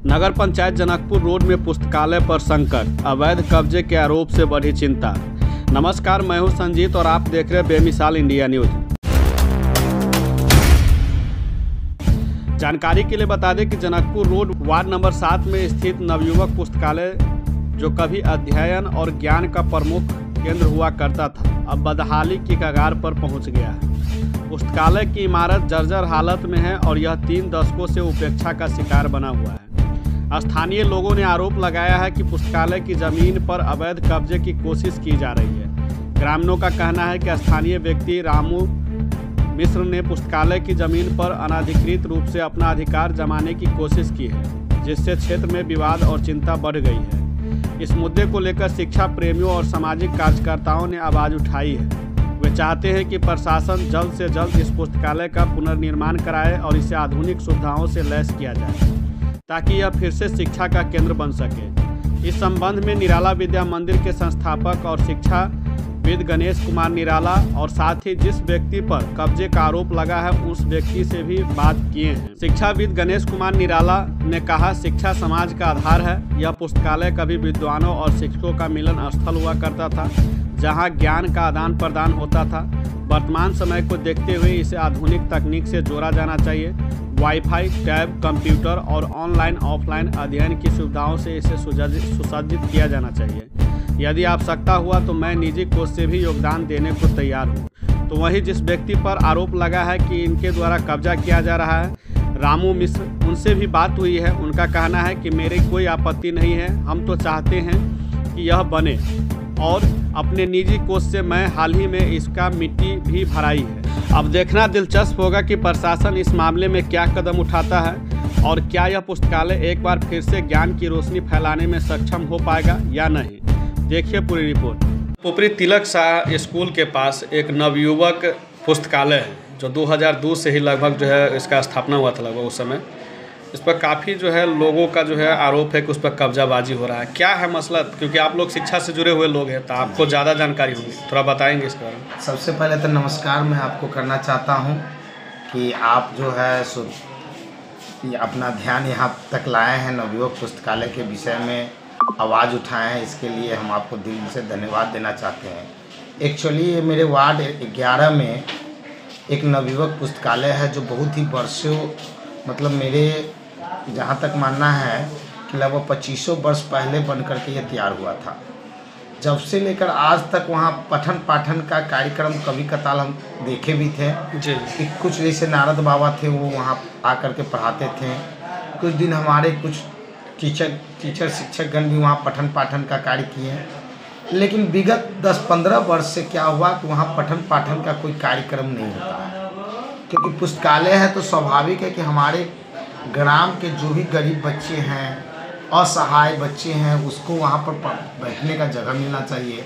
नगर panchayat Janakpur road में पुस्तकालय पर संकट, अवैध कब्जे के आरोप से बढ़ी चिंता। नमस्कार, मैं हूं संजीत और आप देख रहे हैं बेमिसाल इंडिया न्यूज। जानकारी के लिए बता दें कि जनकपुर रोड वार्ड नंबर 7 में स्थित नवयुवक पुस्तकालय, जो कभी अध्ययन और ज्ञान का प्रमुख केंद्र हुआ करता था, अब बदहाली की कगार पर पहुंच गया है। पुस्तकालय की इमारत जर्जर हालत में है और यह 3 दशकों से उपेक्षा का शिकार बना हुआ है। स्थानीय लोगों ने आरोप लगाया है कि पुस्तकालय की जमीन पर अवैध कब्जे की कोशिश की जा रही है। ग्रामीणों का कहना है कि स्थानीय व्यक्ति रामू मिश्र ने पुस्तकालय की जमीन पर अनाधिकृत रूप से अपना अधिकार जमाने की कोशिश की है, जिससे क्षेत्र में विवाद और चिंता बढ़ गई है। इस मुद्दे को लेकर शिक्षा प्रेमियों और सामाजिक कार्यकर्ताओं ने आवाज़ उठाई है। वे चाहते हैं कि प्रशासन जल्द से जल्द इस पुस्तकालय का पुनर्निर्माण कराए और इसे आधुनिक सुविधाओं से लैस किया जाए, ताकि यह फिर से शिक्षा का केंद्र बन सके। इस संबंध में निराला विद्या मंदिर के संस्थापक और शिक्षाविद गणेश कुमार निराला और साथ ही जिस व्यक्ति पर कब्जे का आरोप लगा है उस व्यक्ति से भी बात किए हैं। शिक्षाविद गणेश कुमार निराला ने कहा, शिक्षा समाज का आधार है। यह पुस्तकालय कभी विद्वानों और शिक्षकों का मिलन स्थल हुआ करता था, जहां ज्ञान का आदान प्रदान होता था। वर्तमान समय को देखते हुए इसे आधुनिक तकनीक से जोड़ा जाना चाहिए। वाईफाई, टैब, कंप्यूटर और ऑनलाइन ऑफलाइन अध्ययन की सुविधाओं से इसे सुसज्जित किया जाना चाहिए। यदि आवश्यकता हुआ तो मैं निजी कोष से भी योगदान देने को तैयार हूँ। तो वहीं जिस व्यक्ति पर आरोप लगा है कि इनके द्वारा कब्जा किया जा रहा है, रामू मिश्र, उनसे भी बात हुई है। उनका कहना है कि मेरी कोई आपत्ति नहीं है, हम तो चाहते हैं कि यह बने और अपने निजी कोष से मैं हाल ही में इसका मिट्टी भी भराई है। अब देखना दिलचस्प होगा कि प्रशासन इस मामले में क्या कदम उठाता है और क्या यह पुस्तकालय एक बार फिर से ज्ञान की रोशनी फैलाने में सक्षम हो पाएगा या नहीं। देखिए पूरी रिपोर्ट। पुपरी तिलक शाह स्कूल के पास एक नवयुवक पुस्तकालय है, जो 2002 से ही लगभग जो है इसका स्थापना हुआ था लगभग उस समय। इस पर काफ़ी जो है लोगों का जो है आरोप है कि उस पर कब्जाबाजी हो रहा है। क्या है मसला, क्योंकि आप लोग शिक्षा से जुड़े हुए लोग हैं तो आपको ज़्यादा जानकारी होगी, थोड़ा बताएंगे इस बारे में। सबसे पहले तो नमस्कार मैं आपको करना चाहता हूं कि आप जो है अपना ध्यान यहाँ तक लाए हैं, नवयुवक पुस्तकालय के विषय में आवाज़ उठाए हैं। इसके लिए हम आपको दिल से धन्यवाद देना चाहते हैं। एक्चुअली ये मेरे वार्ड 11 में एक नवयुवक पुस्तकालय है, जो बहुत ही वर्षों, मतलब मेरे जहाँ तक मानना है कि लगभग 2500 वर्ष पहले बन करके ये तैयार हुआ था। जब से लेकर आज तक वहाँ पठन पाठन का कार्यक्रम कभी कताल हम देखे भी थे जी। कि कुछ जैसे नारद बाबा थे, वो वहाँ आकर के पढ़ाते थे। कुछ दिन हमारे कुछ टीचर शिक्षकगण भी वहाँ पठन पाठन का कार्य किए। लेकिन विगत 10-15 वर्ष से क्या हुआ कि वहाँ पठन पाठन का कोई कार्यक्रम नहीं होता है, क्योंकि पुस्तकालय है तो स्वाभाविक है कि हमारे ग्राम के जो भी गरीब बच्चे हैं, असहाय बच्चे हैं, उसको वहाँ पर बैठने का जगह मिलना चाहिए,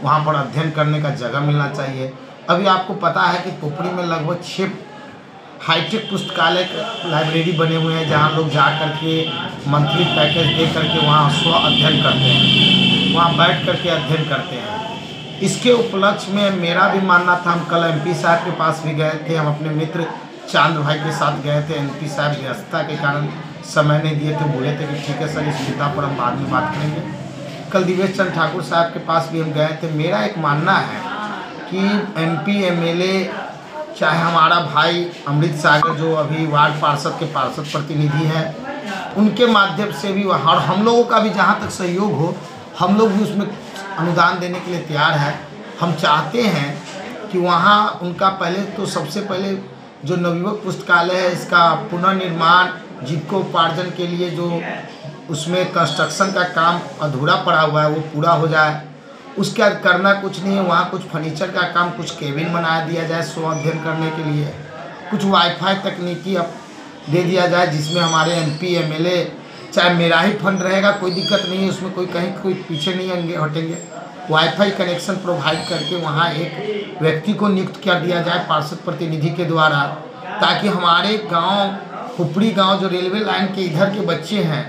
वहाँ पर अध्ययन करने का जगह मिलना चाहिए। अभी आपको पता है कि पुपरी में लगभग 6 हाईटेक पुस्तकालय लाइब्रेरी बने हुए हैं, जहाँ लोग जा कर के मंथली पैकेज दे करके वहाँ स्व अध्ययन करते हैं, वहाँ बैठ करके अध्ययन करते हैं। इसके उपलक्ष्य में मेरा भी मानना था, हम कल MP साहब के पास भी गए थे, हम अपने मित्र चांद भाई के साथ गए थे। MP साहब व्यस्तता के कारण समय नहीं दिए थे, बोले थे कि ठीक है सर, इस मुद्दा पर हम बाद में बात करेंगे। कल दिवेश चंद्र ठाकुर साहब के पास भी हम गए थे। मेरा एक मानना है कि MP MLA, चाहे हमारा भाई अमृत सागर जो अभी वार्ड पार्षद के पार्षद प्रतिनिधि हैं, उनके माध्यम से भी, और हम लोगों का भी जहाँ तक सहयोग हो, हम लोग भी उसमें अनुदान देने के लिए तैयार है। हम चाहते हैं कि वहाँ उनका पहले तो सबसे पहले जो नवयुवक पुस्तकालय है, इसका पुनर्निर्माण, जीविकोपार्जन के लिए जो उसमें कंस्ट्रक्शन का काम अधूरा पड़ा हुआ है, वो पूरा हो जाए। उसके बाद करना कुछ नहीं है, वहाँ कुछ फर्नीचर का काम, कुछ केबिन बना दिया जाए स्व अध्ययन करने के लिए, कुछ वाईफाई तकनीकी अब दे दिया जाए, जिसमें हमारे MP MLA, चाहे मेरा ही फंड रहेगा, कोई दिक्कत नहीं है, उसमें कोई पीछे नहीं हटेंगे। वाईफाई कनेक्शन प्रोवाइड करके वहाँ एक व्यक्ति को नियुक्त कर दिया जाए पार्षद प्रतिनिधि के द्वारा, ताकि हमारे गांव पुपरी गांव जो रेलवे लाइन के इधर के बच्चे हैं,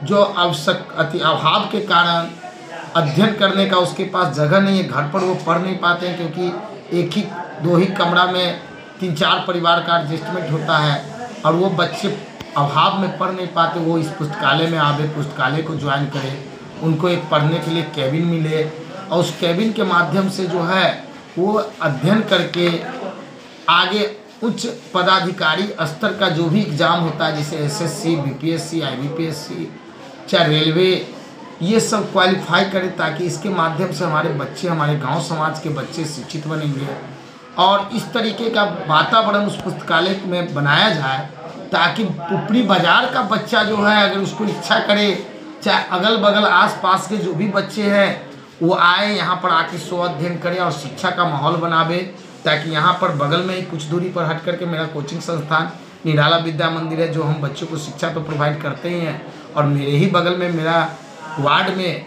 जो अति अभाव के कारण अध्ययन करने का उसके पास जगह नहीं है, घर पर वो पढ़ नहीं पाते हैं, क्योंकि 1-2 ही कमरा में 3-4 परिवार का एडजस्टमेंट होता है, और वो बच्चे अभाव में पढ़ नहीं पाते वो इस पुस्तकालय में आवे, पुस्तकालय को ज्वाइन करें, उनको एक पढ़ने के लिए कैबिन मिले और उस कैबिन के माध्यम से जो है वो अध्ययन करके आगे उच्च पदाधिकारी स्तर का जो भी एग्ज़ाम होता है जैसे एसएससी, बीपीएससी, आईबीपीएससी, चाहे रेलवे, ये सब क्वालिफाई करें ताकि इसके माध्यम से हमारे बच्चे, हमारे गांव समाज के बच्चे शिक्षित बनेंगे। और इस तरीके का वातावरण उस पुस्तकालय में बनाया जाए ताकि पुपरी बाजार का बच्चा जो है अगर उसको इच्छा करे, चाहे अगल बगल आसपास के जो भी बच्चे हैं वो आए यहाँ पर आके स्व अध्ययन करें और शिक्षा का माहौल बनावे, ताकि यहाँ पर बगल में ही कुछ दूरी पर हट करके मेरा कोचिंग संस्थान निराला विद्या मंदिर है, जो हम बच्चों को शिक्षा तो प्रोवाइड करते ही हैं, और मेरे ही बगल में मेरा वार्ड में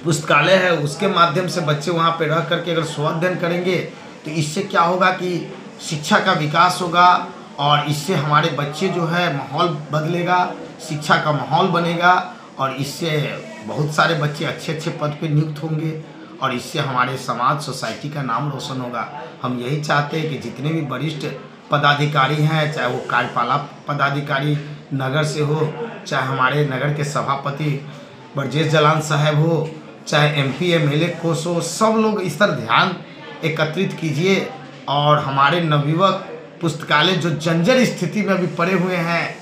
पुस्तकालय है, उसके माध्यम से बच्चे वहाँ पर रह करके अगर स्व अध्ययन करेंगे तो इससे क्या होगा कि शिक्षा का विकास होगा और इससे हमारे बच्चे जो है माहौल बदलेगा, शिक्षा का माहौल बनेगा और इससे बहुत सारे बच्चे अच्छे अच्छे पद पे नियुक्त होंगे और इससे हमारे समाज, सोसाइटी का नाम रोशन होगा। हम यही चाहते हैं कि जितने भी वरिष्ठ पदाधिकारी हैं, चाहे वो कार्यपालक पदाधिकारी नगर से हो, चाहे हमारे नगर के सभापति ब्रजेश जलान साहब हो, चाहे एमपी एमएलए कोष हो, सब लोग इस पर ध्यान एकत्रित कीजिए और हमारे नवयुवक पुस्तकालय जो जर्जर स्थिति में अभी पड़े हुए हैं,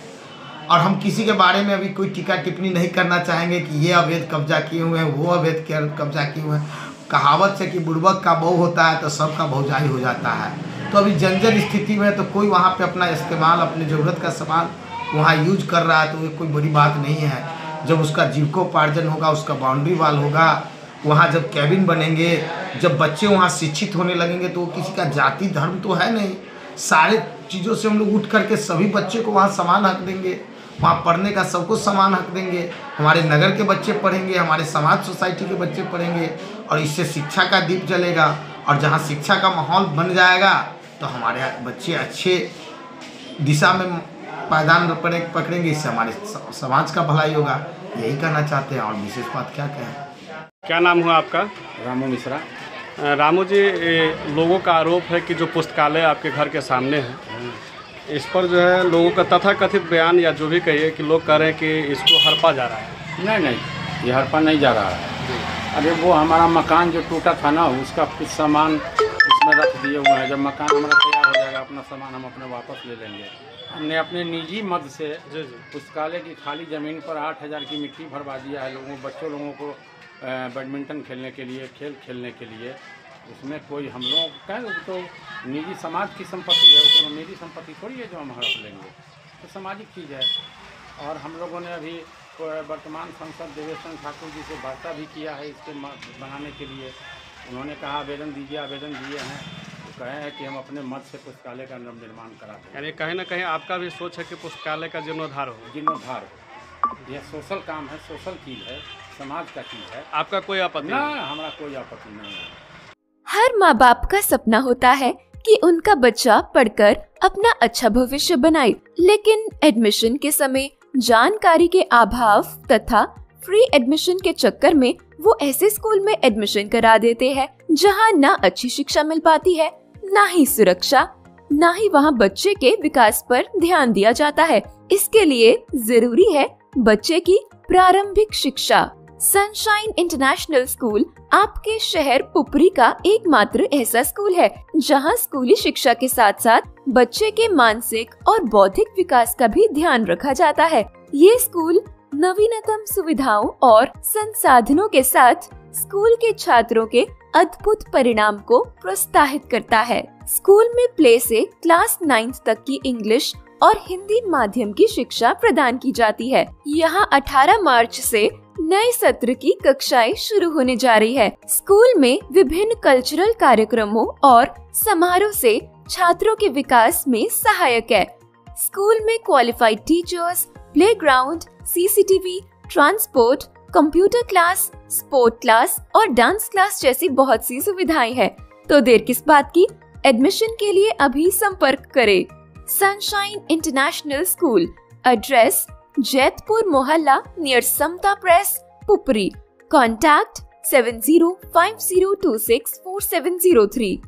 और हम किसी के बारे में अभी कोई टीका टिप्पणी नहीं करना चाहेंगे कि ये अवैध कब्जा किए हुए हैं, वो अवैध कब्जा किए हुए हैं। कहावत है कि बुड़बक का बहू होता है तो सबका भौजाई हो जाता है। तो अभी जर्जर स्थिति में तो कोई वहाँ पे अपना इस्तेमाल, अपनी ज़रूरत का सामान वहाँ यूज कर रहा है तो ये कोई बड़ी बात नहीं है। जब उसका जीविकोपार्जन होगा, उसका बाउंड्री वाल होगा, वहाँ जब कैबिन बनेंगे, जब बच्चे वहाँ शिक्षित होने लगेंगे तो किसी का जाति धर्म तो है नहीं, सारे चीज़ों से हम लोग उठ करके सभी बच्चे को वहाँ समान हक देंगे, वहाँ पढ़ने का सबको समान हक देंगे। हमारे नगर के बच्चे पढ़ेंगे, हमारे समाज सोसाइटी के बच्चे पढ़ेंगे और इससे शिक्षा का दीप जलेगा और जहाँ शिक्षा का माहौल बन जाएगा तो हमारे बच्चे अच्छे दिशा में पायदान पकड़ेंगे, इससे हमारे समाज का भलाई होगा। यही कहना चाहते हैं और विशेष बात क्या कहें। क्या नाम हुआ आपका? रामू मिश्रा। रामू जी, लोगों का आरोप है कि जो पुस्तकालय आपके घर के सामने है, इस पर जो है लोगों का तथाकथित बयान या जो भी कहिए कि लोग कह रहे हैं कि इसको हड़पा जा रहा है। नहीं, ये हड़पा नहीं जा रहा है। अरे वो हमारा मकान जो टूटा था ना, उसका कुछ सामान उसमें रख दिए हुए हैं। जब मकान हमारा तैयार हो जाएगा अपना सामान हम अपने वापस ले लेंगे। हमने अपने निजी मद से पुस्तकालय की खाली ज़मीन पर 8,000 की मिट्टी भरवा दिया है बच्चों लोगों को बैडमिंटन खेलने के लिए, खेल खेलने के लिए। उसमें कोई हम लोग का तो निजी समाज की संपत्ति है, उसमें मेरी संपत्ति थोड़ी है जो हम हड़प लेंगे, तो सामाजिक चीज़ है। और हम लोगों ने अभी वर्तमान सांसद देवेश ठाकुर जी से वार्ता भी किया है इसके बनाने के लिए। उन्होंने कहा आवेदन दीजिए, आवेदन दिए हैं, तो कहे हैं कि हम अपने मत से पुस्तकालय का निर्माण करा दें। यानी कहीं ना कहीं आपका भी सोच है कि पुस्तकालय का जीर्णोद्धार हो। जीर्णोद्धार, यह सोशल काम है, सोशल चीज़ है, समाज का चीज़ है। आपका कोई आपत्ति ना? हमारा कोई आपत्ति नहीं है। हर माँ बाप का सपना होता है कि उनका बच्चा पढ़कर अपना अच्छा भविष्य बनाए, लेकिन एडमिशन के समय जानकारी के अभाव तथा फ्री एडमिशन के चक्कर में वो ऐसे स्कूल में एडमिशन करा देते हैं जहाँ ना अच्छी शिक्षा मिल पाती है, ना ही सुरक्षा, ना ही वहाँ बच्चे के विकास पर ध्यान दिया जाता है। इसके लिए जरूरी है बच्चे की प्रारंभिक शिक्षा। सनशाइन इंटरनेशनल स्कूल आपके शहर पुपरी का एकमात्र ऐसा स्कूल है जहां स्कूली शिक्षा के साथ साथ बच्चे के मानसिक और बौद्धिक विकास का भी ध्यान रखा जाता है। ये स्कूल नवीनतम सुविधाओं और संसाधनों के साथ स्कूल के छात्रों के अद्भुत परिणाम को प्रोत्साहित करता है। स्कूल में प्ले से क्लास 9 तक की इंग्लिश और हिंदी माध्यम की शिक्षा प्रदान की जाती है। यहाँ 18 मार्च से नए सत्र की कक्षाएं शुरू होने जा रही है। स्कूल में विभिन्न कल्चरल कार्यक्रमों और समारोह से छात्रों के विकास में सहायक है। स्कूल में qualified teachers, playground, CCTV, transport, computer class, sport class और डांस क्लास जैसी बहुत सी सुविधाएं हैं। तो देर किस बात की, एडमिशन के लिए अभी संपर्क करें। Sunshine international school, address Jaitpur मोहल्ला नियर समता प्रेस, पुपरी। कॉन्टैक्ट 7050264703।